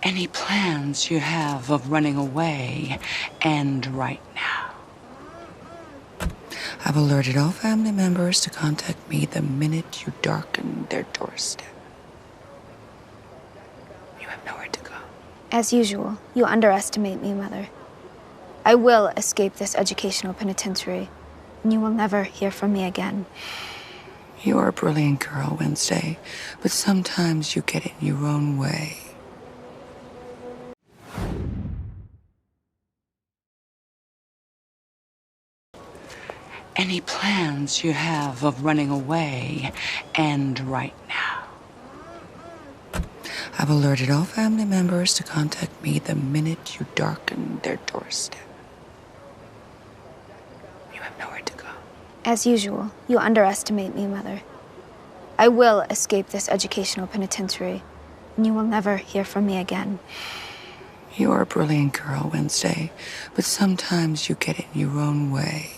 Any plans you have of running away end right now. I've alerted all family members to contact me the minute you darken their doorstep. You have nowhere to go. As usual, you underestimate me, Mother. I will escape this educational penitentiary, and you will never hear from me again. You are a brilliant girl, Wednesday, but sometimes you get in your own way. Any plans you have of running away end right now. I've alerted all family members to contact me the minute you darken their doorstep. You have nowhere to go. As usual, you underestimate me, Mother. I will escape this educational penitentiary, and you will never hear from me again. You are a brilliant girl, Wednesday, but sometimes you get in your own way.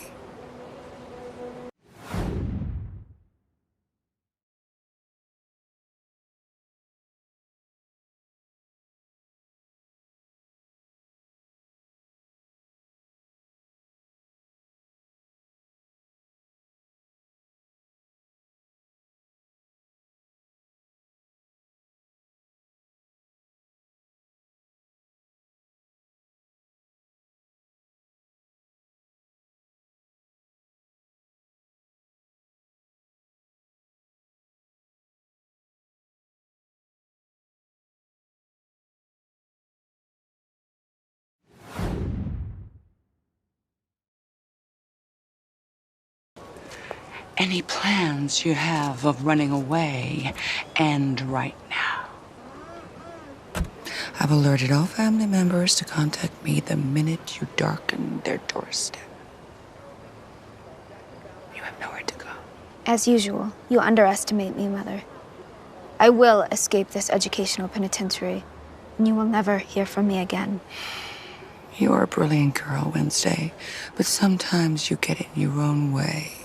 Any plans you have of running away end right now. I've alerted all family members to contact me the minute you darken their doorstep. You have nowhere to go. As usual, you underestimate me, Mother. I will escape this educational penitentiary, and you will never hear from me again. You are a brilliant girl, Wednesday, but sometimes you get in your own way.